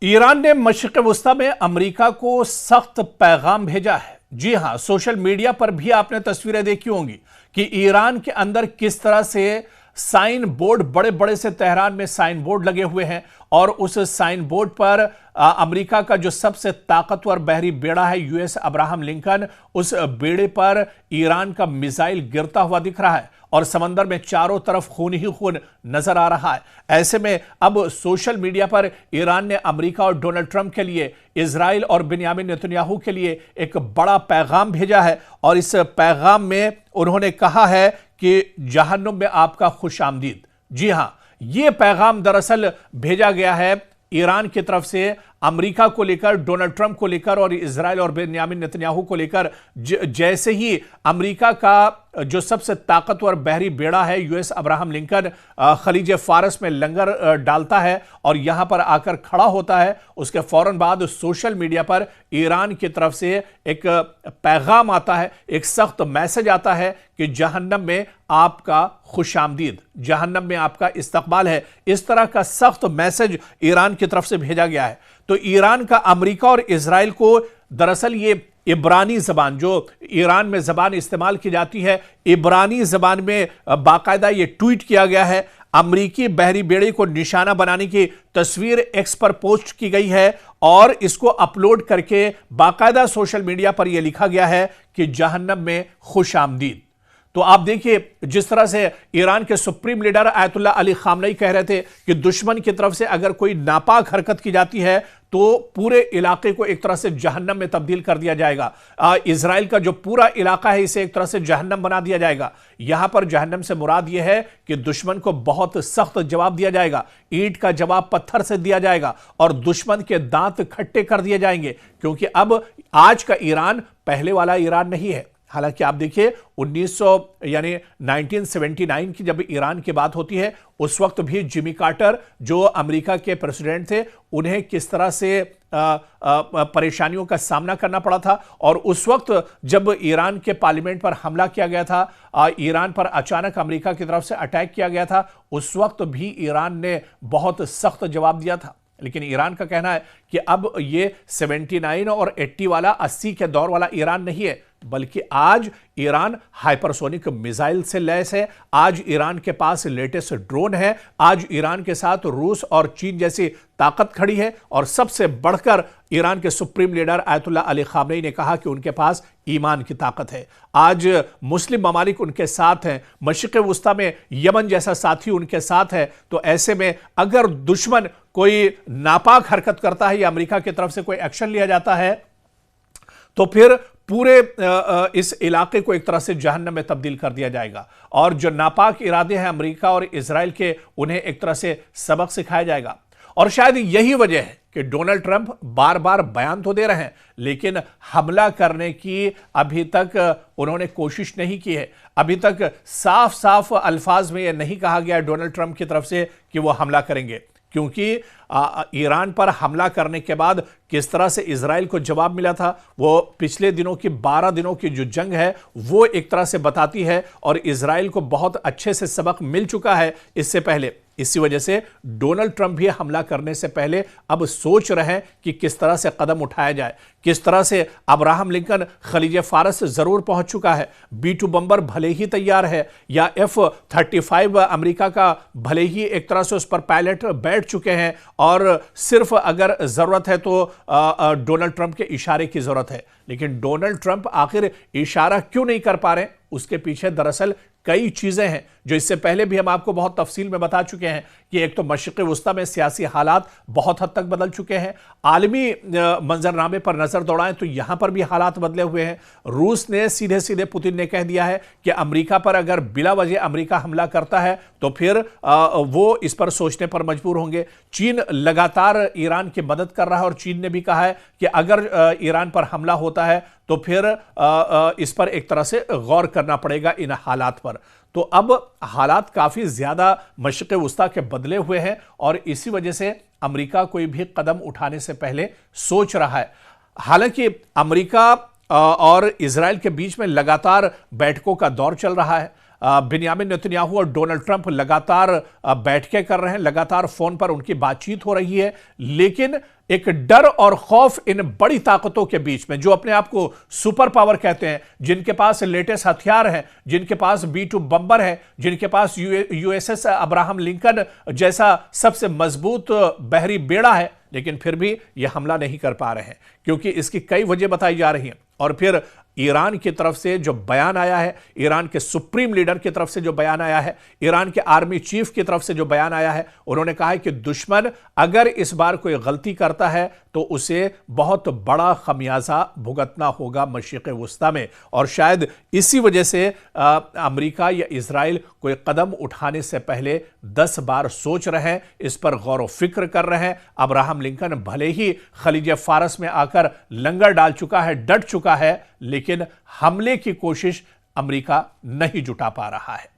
Iran ने मशरिक़ वस्ता में America को सख्त पैगाम भेजा है। जी हां, सोशल मीडिया पर भी आपने तस्वीरें देखी होंगी कि ईरान के अंदर किस तरह से साइन बोर्ड, बड़े बड़े से तेहरान में साइन बोर्ड लगे हुए हैं और उस साइन बोर्ड पर अमेरिका का जो सबसे ताकतवर बहरी बेड़ा है यूएस अब्राहम लिंकन, उस बेड़े पर ईरान का मिसाइल गिरता हुआ दिख रहा है और समंदर में चारों तरफ खून ही खून नजर आ रहा है। ऐसे में अब सोशल मीडिया पर ईरान ने अमेरिका और डोनाल्ड ट्रंप के लिए, इजराइल और बिन्यामिन नेतन्याहू के लिए एक बड़ा पैगाम भेजा है और इस पैगाम में उन्होंने कहा है कि जहन्नुम में आपका खुश आमदीद। जी हां, यह पैगाम दरअसल भेजा गया है ईरान की तरफ से अमेरिका को लेकर, डोनाल्ड ट्रंप को लेकर और इजराइल और बेन्यामिन नेतन्याहू को लेकर। जैसे ही अमेरिका का जो सबसे ताकतवर बहरी बेड़ा है यूएस अब्राहम लिंकन खलीज फारस में लंगर डालता है और यहां पर आकर खड़ा होता है, उसके फौरन बाद सोशल मीडिया पर ईरान की तरफ से एक पैगाम आता है, एक सख्त मैसेज आता है कि जहन्नम में आपका खुशामदीद, जहन्नम में आपका इस्तकबाल है। इस तरह का सख्त मैसेज ईरान की तरफ से भेजा गया है। तो ईरान का अमेरिका और इजराइल को दरअसल ये इब्रानी जबान, जो ईरान में जबान इस्तेमाल की जाती है, इब्रानी जबान में बाकायदा ये ट्वीट किया गया है। अमरीकी बहरी बेड़े को निशाना बनाने की तस्वीर एक्स पर पोस्ट की गई है और इसको अपलोड करके बाकायदा सोशल मीडिया पर यह लिखा गया है कि जहन्नम में खुश आमदीद। तो आप देखिए, जिस तरह से ईरान के supreme leader Ayatollah Ali Khamenei कह रहे थे कि दुश्मन की तरफ से अगर कोई नापाक हरकत की जाती है तो पूरे इलाके को एक तरह से जहन्नम में तब्दील कर दिया जाएगा। इजराइल का जो पूरा इलाका है इसे एक तरह से जहन्नम बना दिया जाएगा। यहां पर जहन्नम से मुराद यह है कि दुश्मन को बहुत सख्त जवाब दिया जाएगा, ईंट का जवाब पत्थर से दिया जाएगा और दुश्मन के दांत खट्टे कर दिए जाएंगे, क्योंकि अब आज का ईरान पहले वाला ईरान नहीं है। हालांकि आप देखिए 1979 की जब ईरान की बात होती है, उस वक्त भी जिमी कार्टर जो अमेरिका के प्रेसिडेंट थे, उन्हें किस तरह से परेशानियों का सामना करना पड़ा था। और उस वक्त जब ईरान के पार्लियामेंट पर हमला किया गया था, ईरान पर अचानक अमेरिका की तरफ से अटैक किया गया था, उस वक्त भी ईरान ने बहुत सख्त जवाब दिया था। लेकिन ईरान का कहना है कि अब ये 79 और 80 वाला, 80 के दौर वाला ईरान नहीं है, बल्कि आज ईरान हाइपरसोनिक मिसाइल से लैस है। आज ईरान के पास लेटेस्ट ड्रोन है। आज ईरान के साथ रूस और चीन जैसी ताकत खड़ी है और सबसे बढ़कर ईरान के supreme leader Ayatollah Ali Khamenei ने कहा कि उनके पास ईमान की ताकत है। आज मुस्लिम ममालिक उनके साथ हैं, मशरिक़ वस्ता में यमन जैसा साथी उनके साथ है। तो ऐसे में अगर दुश्मन कोई नापाक हरकत करता है या अमेरिका की तरफ से कोई एक्शन लिया जाता है तो फिर पूरे इस इलाके को एक तरह से जहन्नम में तब्दील कर दिया जाएगा और जो नापाक इरादे हैं अमेरिका और इजराइल के, उन्हें एक तरह से सबक सिखाया जाएगा। और शायद यही वजह है कि डोनाल्ड ट्रंप बार बार बयान तो दे रहे हैं, लेकिन हमला करने की अभी तक उन्होंने कोशिश नहीं की है। अभी तक साफ साफ अल्फाज में यह नहीं कहा गया डोनाल्ड ट्रंप की तरफ से कि वो हमला करेंगे, क्योंकि ईरान पर हमला करने के बाद किस तरह से इजराइल को जवाब मिला था, वो पिछले दिनों की 12 दिनों की जो जंग है वो एक तरह से बताती है और इजराइल को बहुत अच्छे से सबक मिल चुका है इससे पहले। इसी वजह से डोनाल्ड ट्रंप भी हमला करने से पहले अब सोच रहे हैं कि किस तरह से कदम उठाया जाए, किस तरह से। अब्राहम लिंकन खलीज फारस जरूर पहुंच चुका है, B-2 बम्बर भले ही तैयार है या F-35 अमेरिका का भले ही एक तरह से उस पर पायलट बैठ चुके हैं और सिर्फ अगर जरूरत है तो डोनाल्ड ट्रंप के इशारे की जरूरत है। लेकिन डोनाल्ड ट्रंप आखिर इशारा क्यों नहीं कर पा रहे? उसके पीछे दरअसल कई चीजें हैं जो इससे पहले भी हम आपको बहुत तफसील में बता चुके हैं कि एक तो मशरिक़ वस्ता में सियासी हालात बहुत हद तक बदल चुके हैं। आलमी मंजरनामे पर नजर दौड़ाएं तो यहां पर भी हालात बदले हुए हैं। रूस ने सीधे सीधे, पुतिन ने कह दिया है कि अमेरिका पर अगर बिला वजह अमेरिका हमला करता है तो फिर वो इस पर सोचने पर मजबूर होंगे। चीन लगातार ईरान की मदद कर रहा है और चीन ने भी कहा है कि अगर ईरान पर हमला होता है तो फिर इस पर एक तरह से गौर करना पड़ेगा इन हालात पर। तो अब हालात काफी ज्यादा मशरिक़ वस्ता के बदले हुए हैं और इसी वजह से अमेरिका कोई भी कदम उठाने से पहले सोच रहा है। हालांकि अमेरिका और इजराइल के बीच में लगातार बैठकों का दौर चल रहा है। बिन्यामिन नेतन्याहू और डोनाल्ड ट्रंप लगातार बैठकें कर रहे हैं, लगातार फोन पर उनकी बातचीत हो रही है, लेकिन एक डर और खौफ इन बड़ी ताकतों के बीच में, जो अपने आप को सुपर पावर कहते हैं, जिनके पास लेटेस्ट हथियार हैं, जिनके पास B-2 बम्बर है, जिनके पास USS अब्राहम लिंकन जैसा सबसे मजबूत बहरी बेड़ा है, लेकिन फिर भी यह हमला नहीं कर पा रहे हैं, क्योंकि इसकी कई वजह बताई जा रही हैं। और फिर ईरान की तरफ से जो बयान आया है, ईरान के सुप्रीम लीडर की तरफ से जो बयान आया है, ईरान के आर्मी चीफ की तरफ से जो बयान आया है, उन्होंने कहा है कि दुश्मन अगर इस बार कोई गलती करता है तो उसे बहुत बड़ा खमियाजा भुगतना होगा मशरिक़ वुस्ता में। और शायद इसी वजह से अमेरिका या इजराइल कोई कदम उठाने से पहले 10 बार सोच रहे हैं, इस पर गौर व फिक्र कर रहे हैं। अब्राहम लिंकन भले ही खलीज फारस में आकर लंगर डाल चुका है, डट चुका है, लेकिन हमले की कोशिश अमेरिका नहीं जुटा पा रहा है।